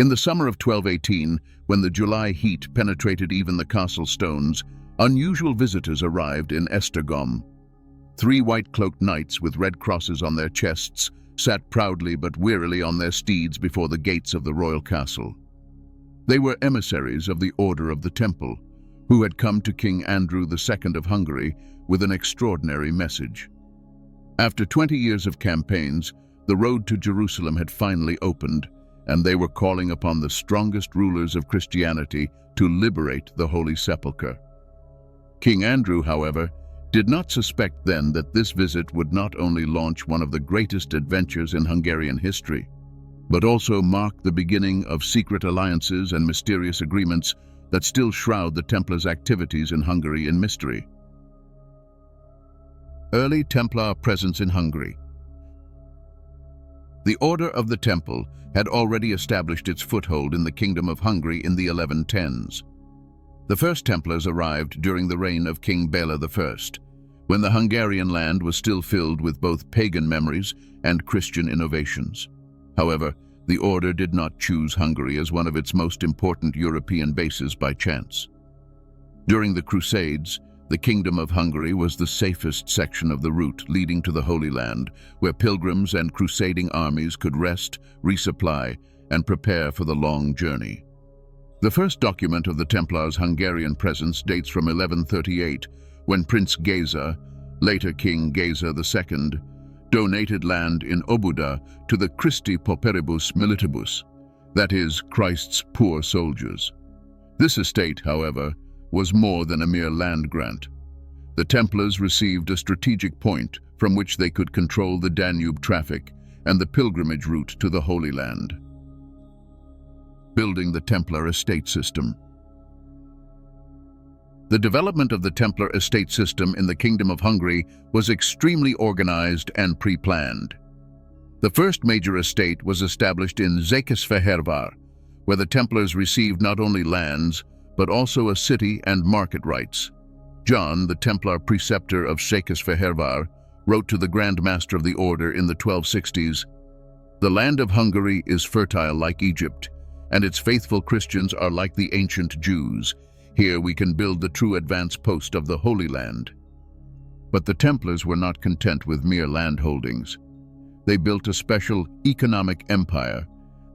In the summer of 1218, when the July heat penetrated even the castle stones, unusual visitors arrived in Esztergom. 3 white-cloaked knights with red crosses on their chests sat proudly but wearily on their steeds before the gates of the royal castle. They were emissaries of the Order of the Temple, who had come to King Andrew II of Hungary with an extraordinary message. After 20 years of campaigns, the road to Jerusalem had finally opened, and they were calling upon the strongest rulers of Christianity to liberate the Holy Sepulchre. King Andrew, however, did not suspect then that this visit would not only launch one of the greatest adventures in Hungarian history, but also mark the beginning of secret alliances and mysterious agreements that still shroud the Templars' activities in Hungary in mystery. Early Templar presence in Hungary. The Order of the Temple had already established its foothold in the Kingdom of Hungary in the 1110s. The first Templars arrived during the reign of King Bela I, when the Hungarian land was still filled with both pagan memories and Christian innovations. However, the order did not choose Hungary as one of its most important European bases by chance. During the Crusades, the Kingdom of Hungary was the safest section of the route leading to the Holy Land, where pilgrims and crusading armies could rest, resupply, and prepare for the long journey. The first document of the Templars' Hungarian presence dates from 1138, when Prince Géza, later King Géza II, donated land in Óbuda to the Christi Pauperibus Militibus, that is, Christ's poor soldiers. This estate, however, was more than a mere land grant. The Templars received a strategic point from which they could control the Danube traffic and the pilgrimage route to the Holy Land. Building the Templar estate system. The development of the Templar estate system in the Kingdom of Hungary was extremely organized and pre-planned. The first major estate was established in Székesfehérvár, where the Templars received not only lands, but also a city and market rights. John, the Templar preceptor of Székesfehérvár, wrote to the Grand Master of the Order in the 1260s, "The land of Hungary is fertile like Egypt, and its faithful Christians are like the ancient Jews. Here we can build the true advance post of the Holy Land." But the Templars were not content with mere land holdings. They built a special economic empire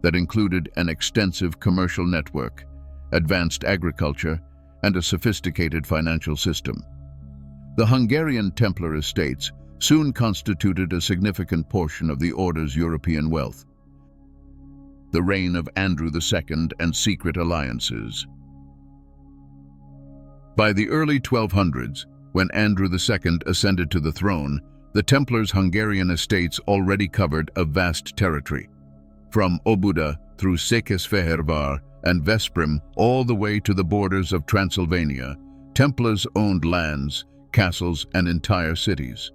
that included an extensive commercial network, advanced agriculture, and a sophisticated financial system. The Hungarian Templar estates soon constituted a significant portion of the Order's European wealth. The reign of Andrew II and secret alliances. By the early 1200s, when Andrew II ascended to the throne, the Templars' Hungarian estates already covered a vast territory. From Óbuda through Székesfehérvár and Veszprém all the way to the borders of Transylvania, Templars owned lands, castles, and entire cities.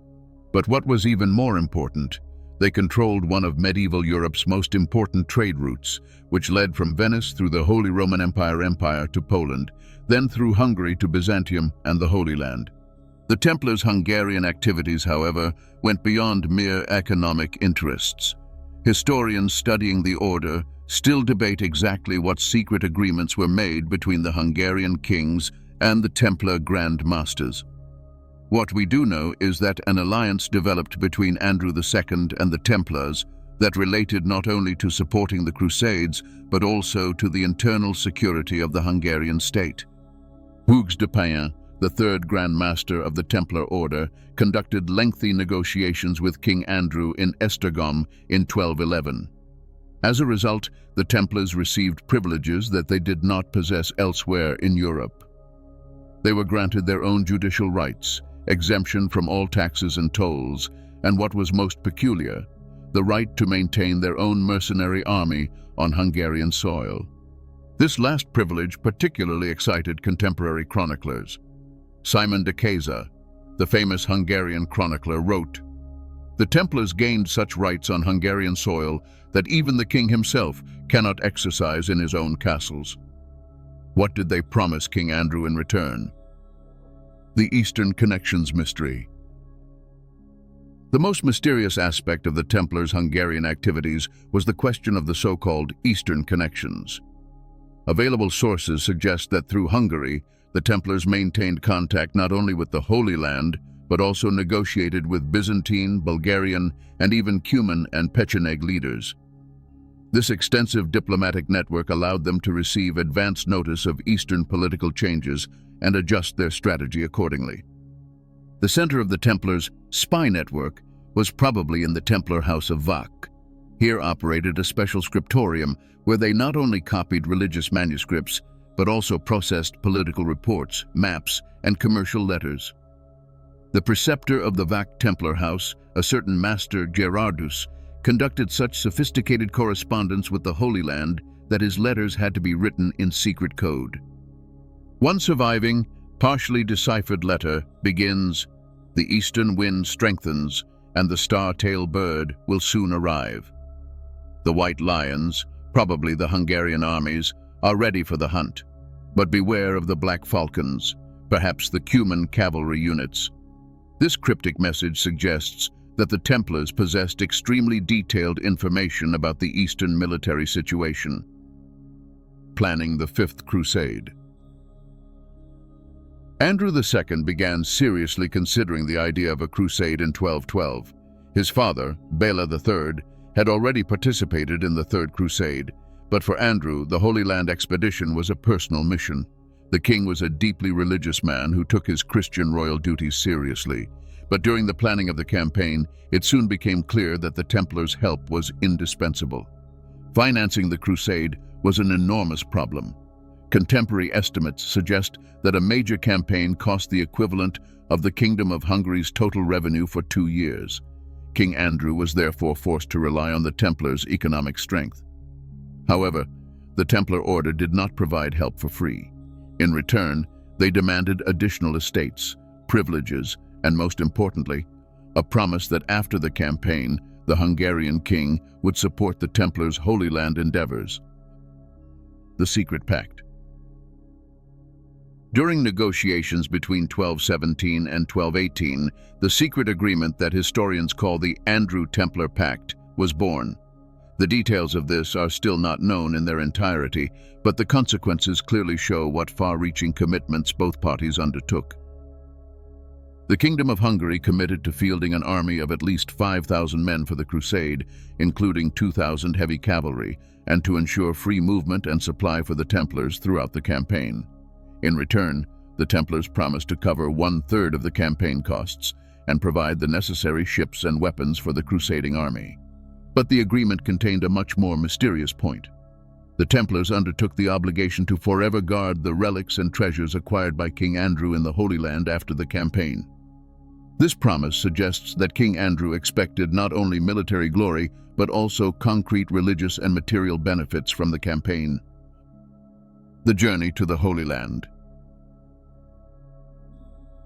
But what was even more important, they controlled one of medieval Europe's most important trade routes, which led from Venice through the Holy Roman Empire to Poland, then through Hungary to Byzantium and the Holy Land. The Templars' Hungarian activities, however, went beyond mere economic interests. Historians studying the order still debate exactly what secret agreements were made between the Hungarian kings and the Templar Grand Masters. What we do know is that an alliance developed between Andrew II and the Templars that related not only to supporting the Crusades, but also to the internal security of the Hungarian state. Hugues de Payens, the third Grand Master of the Templar Order, conducted lengthy negotiations with King Andrew in Esztergom in 1211. As a result, the Templars received privileges that they did not possess elsewhere in Europe. They were granted their own judicial rights, exemption from all taxes and tolls, and what was most peculiar, the right to maintain their own mercenary army on Hungarian soil. This last privilege particularly excited contemporary chroniclers. Simon de Kéza, the famous Hungarian chronicler, wrote, "The Templars gained such rights on Hungarian soil that even the king himself cannot exercise in his own castles." What did they promise King Andrew in return? The Eastern Connections mystery. The most mysterious aspect of the Templars' Hungarian activities was the question of the so-called Eastern connections. Available sources suggest that through Hungary, the Templars maintained contact not only with the Holy Land, but also negotiated with Byzantine, Bulgarian, and even Cuman and Pecheneg leaders. This extensive diplomatic network allowed them to receive advance notice of Eastern political changes and adjust their strategy accordingly. The center of the Templars' spy network was probably in the Templar house of Vach. Here operated a special scriptorium where they not only copied religious manuscripts, but also processed political reports, maps, and commercial letters. The preceptor of the Vach Templar house, a certain Master Gerardus, conducted such sophisticated correspondence with the Holy Land that his letters had to be written in secret code. One surviving, partially deciphered letter begins, "The eastern wind strengthens, and the star-tailed bird will soon arrive. The white lions, probably the Hungarian armies, are ready for the hunt, but beware of the black falcons, perhaps the Cuman cavalry units." This cryptic message suggests that the Templars possessed extremely detailed information about the Eastern military situation. Planning the Fifth Crusade. Andrew II began seriously considering the idea of a crusade in 1212. His father, Bela III, had already participated in the Third Crusade, but for Andrew, the Holy Land expedition was a personal mission. The king was a deeply religious man who took his Christian royal duties seriously. But during the planning of the campaign, it soon became clear that the Templars' help was indispensable. Financing the crusade was an enormous problem. Contemporary estimates suggest that a major campaign cost the equivalent of the Kingdom of Hungary's total revenue for 2 years. King Andrew was therefore forced to rely on the Templars' economic strength. However, the Templar order did not provide help for free. In return, they demanded additional estates, privileges, and most importantly, a promise that after the campaign, the Hungarian king would support the Templars' Holy Land endeavors. The Secret Pact. During negotiations between 1217 and 1218, the secret agreement that historians call the Andrew Templar Pact was born. The details of this are still not known in their entirety, but the consequences clearly show what far-reaching commitments both parties undertook. The Kingdom of Hungary committed to fielding an army of at least 5,000 men for the crusade, including 2,000 heavy cavalry, and to ensure free movement and supply for the Templars throughout the campaign. In return, the Templars promised to cover 1/3 of the campaign costs and provide the necessary ships and weapons for the crusading army. But the agreement contained a much more mysterious point. The Templars undertook the obligation to forever guard the relics and treasures acquired by King Andrew in the Holy Land after the campaign. This promise suggests that King Andrew expected not only military glory, but also concrete religious and material benefits from the campaign. The journey to the Holy Land.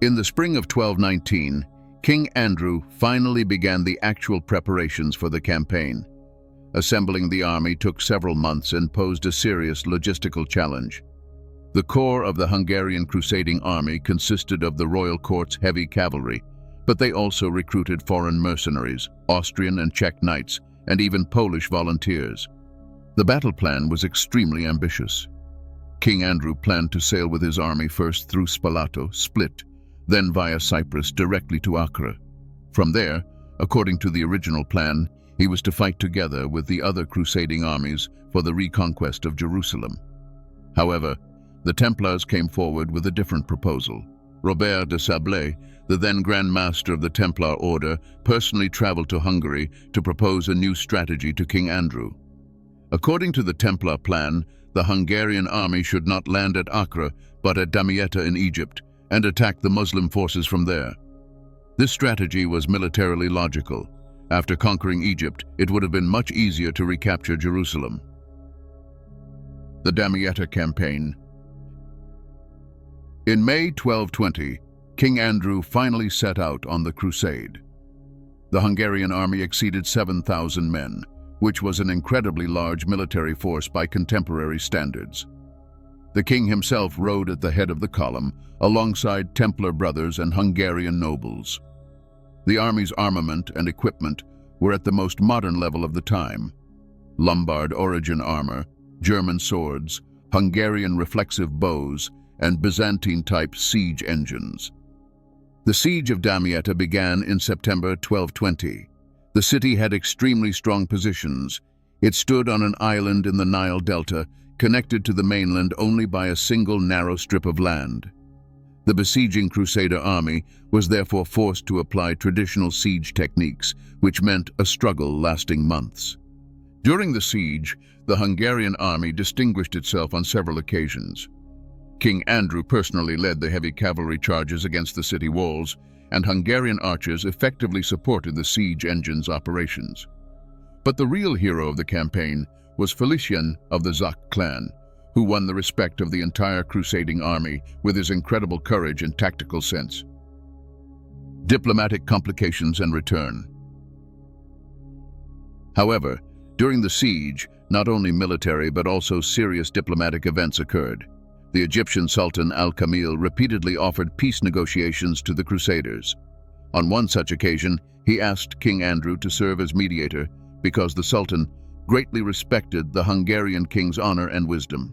In the spring of 1219, King Andrew finally began the actual preparations for the campaign. Assembling the army took several months and posed a serious logistical challenge. The core of the Hungarian crusading army consisted of the royal court's heavy cavalry, but they also recruited foreign mercenaries, Austrian and Czech knights, and even Polish volunteers. The battle plan was extremely ambitious. King Andrew planned to sail with his army first through Spalato, Split, then via Cyprus directly to Acre. From there, according to the original plan, he was to fight together with the other crusading armies for the reconquest of Jerusalem. However, the Templars came forward with a different proposal. Robert de Sablé, the then Grand Master of the Templar Order, personally traveled to Hungary to propose a new strategy to King Andrew. According to the Templar plan, the Hungarian army should not land at Acre, but at Damietta in Egypt, and attack the Muslim forces from there. This strategy was militarily logical. After conquering Egypt, it would have been much easier to recapture Jerusalem. The Damietta Campaign. In May 1220, King Andrew finally set out on the crusade. The Hungarian army exceeded 7,000 men, which was an incredibly large military force by contemporary standards. The king himself rode at the head of the column, alongside Templar brothers and Hungarian nobles. The army's armament and equipment were at the most modern level of the time. Lombard origin armor, German swords, Hungarian reflexive bows, and Byzantine-type siege engines. The siege of Damietta began in September 1220. The city had extremely strong positions. It stood on an island in the Nile Delta, connected to the mainland only by a single narrow strip of land. The besieging Crusader army was therefore forced to apply traditional siege techniques, which meant a struggle lasting months. During the siege, the Hungarian army distinguished itself on several occasions. King Andrew personally led the heavy cavalry charges against the city walls, and Hungarian archers effectively supported the siege engine's operations. But the real hero of the campaign was Felician of the Zak clan, who won the respect of the entire crusading army with his incredible courage and tactical sense. Diplomatic complications and return. However, during the siege, not only military but also serious diplomatic events occurred. The Egyptian Sultan Al-Kámil repeatedly offered peace negotiations to the Crusaders. On one such occasion, he asked King Andrew to serve as mediator because the Sultan greatly respected the Hungarian king's honor and wisdom.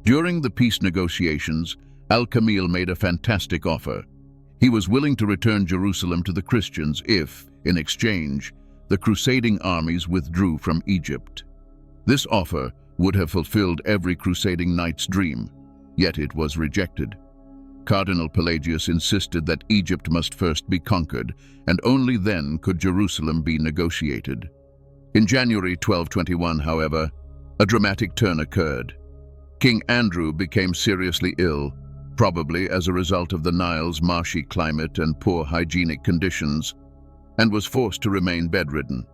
During the peace negotiations, Al-Kámil made a fantastic offer. He was willing to return Jerusalem to the Christians if, in exchange, the crusading armies withdrew from Egypt. This offer would have fulfilled every crusading knight's dream, yet it was rejected. Cardinal Pelagius insisted that Egypt must first be conquered, and only then could Jerusalem be negotiated. In January 1221, however, a dramatic turn occurred. King Andrew became seriously ill, probably as a result of the Nile's marshy climate and poor hygienic conditions, and was forced to remain bedridden.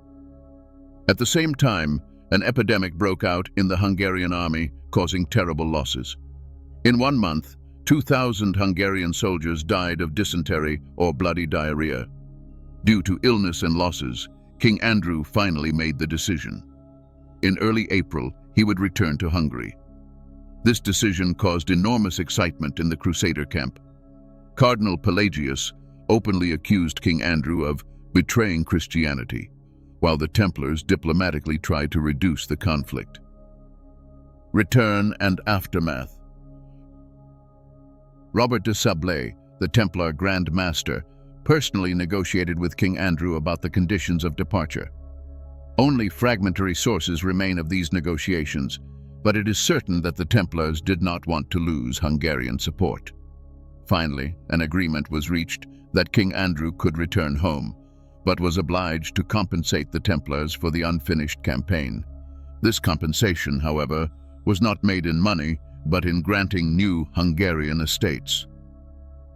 At the same time, an epidemic broke out in the Hungarian army, causing terrible losses. In 1 month, 2,000 Hungarian soldiers died of dysentery or bloody diarrhea. Due to illness and losses, King Andrew finally made the decision. In early April, he would return to Hungary. This decision caused enormous excitement in the Crusader camp. Cardinal Pelagius openly accused King Andrew of betraying Christianity, while the Templars diplomatically tried to reduce the conflict. Return and aftermath. Robert de Sablé, the Templar Grand Master, personally negotiated with King Andrew about the conditions of departure. Only fragmentary sources remain of these negotiations, but it is certain that the Templars did not want to lose Hungarian support. Finally, an agreement was reached that King Andrew could return home, but was obliged to compensate the Templars for the unfinished campaign. This compensation, however, was not made in money, but in granting new Hungarian estates.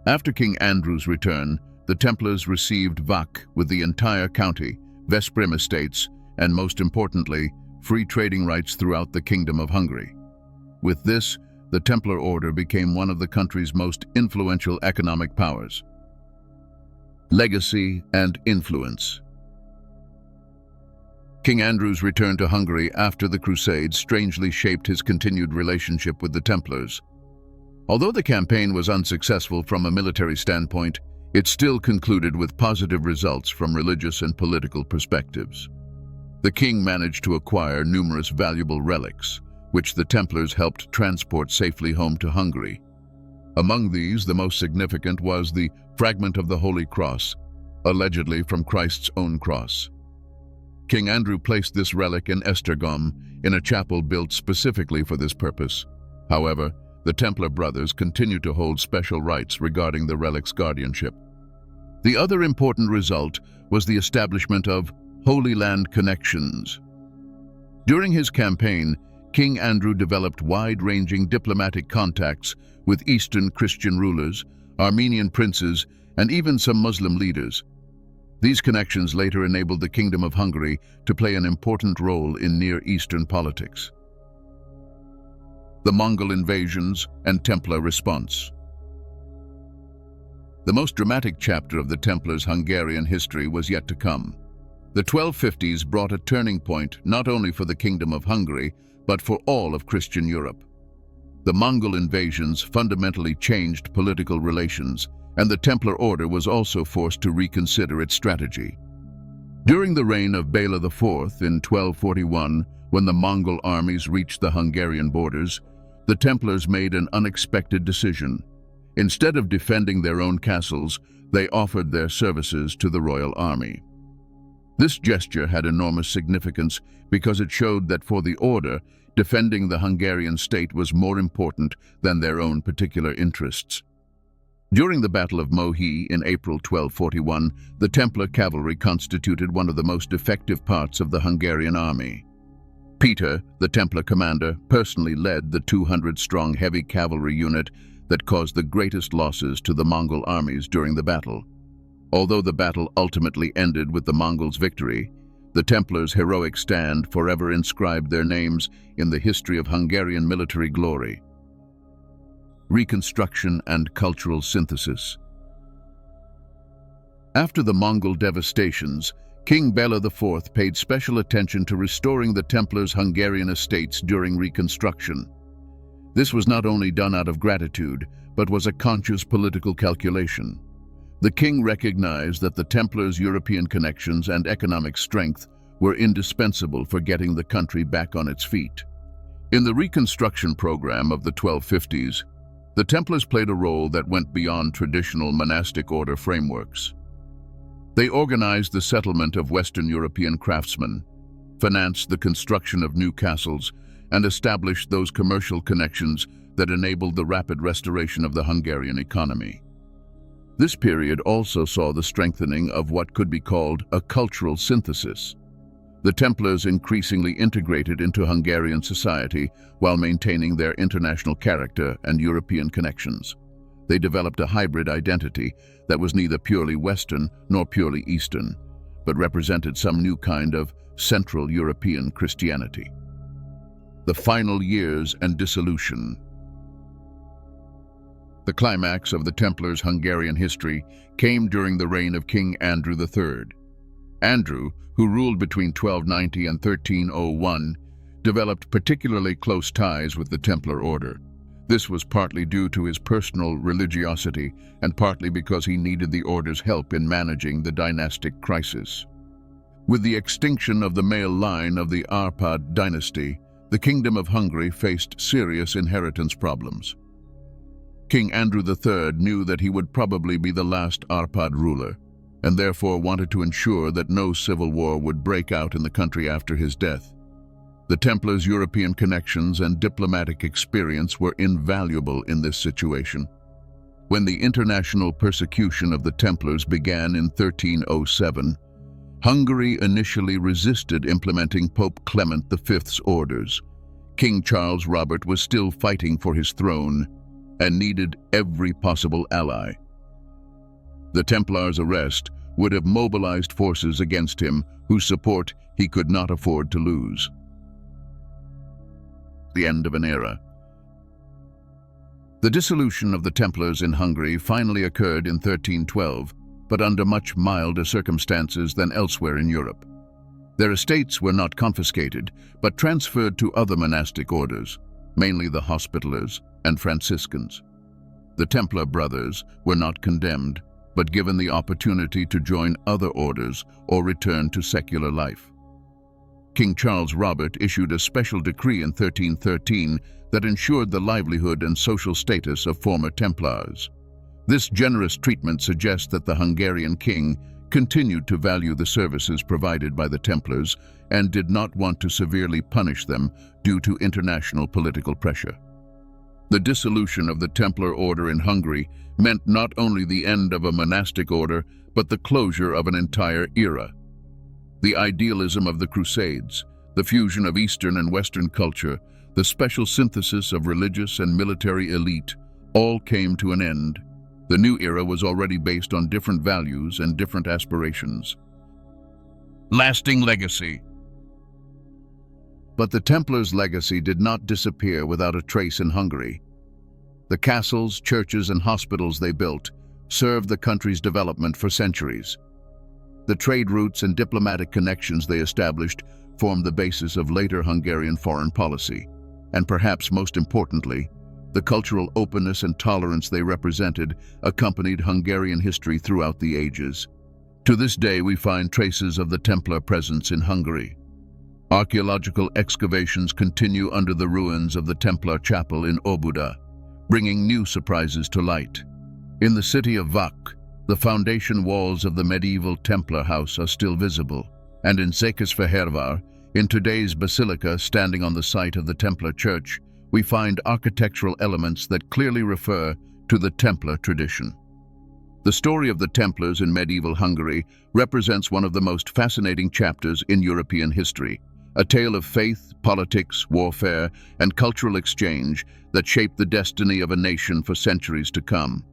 After King Andrew's return, the Templars received Vach with the entire county, Veszprém estates, and most importantly, free trading rights throughout the Kingdom of Hungary. With this, the Templar order became one of the country's most influential economic powers. Legacy and influence. King Andrew's return to Hungary after the Crusades strangely shaped his continued relationship with the Templars. Although the campaign was unsuccessful from a military standpoint, it still concluded with positive results from religious and political perspectives. The king managed to acquire numerous valuable relics, which the Templars helped transport safely home to Hungary. Among these, the most significant was the fragment of the Holy Cross, allegedly from Christ's own cross. King Andrew placed this relic in Esztergom, in a chapel built specifically for this purpose. However, the Templar brothers continued to hold special rights regarding the relic's guardianship. The other important result was the establishment of Holy Land connections. During his campaign, King Andrew developed wide-ranging diplomatic contacts with Eastern Christian rulers, Armenian princes, and even some Muslim leaders. These connections later enabled the Kingdom of Hungary to play an important role in Near Eastern politics. The Mongol invasions and Templar response. The most dramatic chapter of the Templars' Hungarian history was yet to come. The 1250s brought a turning point not only for the Kingdom of Hungary, but for all of Christian Europe. The Mongol invasions fundamentally changed political relations, and the Templar order was also forced to reconsider its strategy. During the reign of Bela IV in 1241, when the Mongol armies reached the Hungarian borders, the Templars made an unexpected decision. Instead of defending their own castles, they offered their services to the royal army. This gesture had enormous significance because it showed that for the order, defending the Hungarian state was more important than their own particular interests. During the Battle of Mohy in April 1241, the Templar cavalry constituted one of the most effective parts of the Hungarian army. Peter, the Templar commander, personally led the 200-strong heavy cavalry unit that caused the greatest losses to the Mongol armies during the battle. Although the battle ultimately ended with the Mongols' victory, the Templars' heroic stand forever inscribed their names in the history of Hungarian military glory. Reconstruction and cultural synthesis. After the Mongol devastations, King Bela IV paid special attention to restoring the Templars' Hungarian estates during Reconstruction. This was not only done out of gratitude, but was a conscious political calculation. The king recognized that the Templars' European connections and economic strength were indispensable for getting the country back on its feet. In the Reconstruction program of the 1250s, the Templars played a role that went beyond traditional monastic order frameworks. They organized the settlement of Western European craftsmen, financed the construction of new castles, and established those commercial connections that enabled the rapid restoration of the Hungarian economy. This period also saw the strengthening of what could be called a cultural synthesis. The Templars increasingly integrated into Hungarian society while maintaining their international character and European connections. They developed a hybrid identity that was neither purely Western nor purely Eastern, but represented some new kind of Central European Christianity. The final years and dissolution. The climax of the Templars' Hungarian history came during the reign of King Andrew III. Andrew, who ruled between 1290 and 1301, developed particularly close ties with the Templar order. This was partly due to his personal religiosity and partly because he needed the order's help in managing the dynastic crisis. With the extinction of the male line of the Árpád dynasty, the Kingdom of Hungary faced serious inheritance problems. King Andrew III knew that he would probably be the last Árpád ruler, and therefore wanted to ensure that no civil war would break out in the country after his death. The Templars' European connections and diplomatic experience were invaluable in this situation. When the international persecution of the Templars began in 1307, Hungary initially resisted implementing Pope Clement V's orders. King Charles Robert was still fighting for his throne and needed every possible ally. The Templars' arrest would have mobilized forces against him whose support he could not afford to lose. The end of an era. The dissolution of the Templars in Hungary finally occurred in 1312, but under much milder circumstances than elsewhere in Europe. Their estates were not confiscated, but transferred to other monastic orders, mainly the Hospitallers and Franciscans. The Templar brothers were not condemned, but given the opportunity to join other orders or return to secular life. King Charles Robert issued a special decree in 1313 that ensured the livelihood and social status of former Templars. This generous treatment suggests that the Hungarian king continued to value the services provided by the Templars and did not want to severely punish them due to international political pressure. The dissolution of the Templar order in Hungary meant not only the end of a monastic order, but the closure of an entire era. The idealism of the Crusades, the fusion of Eastern and Western culture, the special synthesis of religious and military elite, all came to an end. The new era was already based on different values and different aspirations. Lasting legacy. But the Templars' legacy did not disappear without a trace in Hungary. The castles, churches, and hospitals they built served the country's development for centuries. The trade routes and diplomatic connections they established formed the basis of later Hungarian foreign policy, and perhaps most importantly, The cultural openness and tolerance they represented accompanied Hungarian history throughout the ages. To this day, we find traces of the Templar presence in Hungary. Archaeological excavations continue under the ruins of the Templar chapel in Óbuda, bringing new surprises to light. In the city of Vak, the foundation walls of the medieval Templar house are still visible, and in Székesfehérvár, in today's basilica standing on the site of the Templar church, we find architectural elements that clearly refer to the Templar tradition. The story of the Templars in medieval Hungary represents one of the most fascinating chapters in European history, a tale of faith, politics, warfare, and cultural exchange that shaped the destiny of a nation for centuries to come.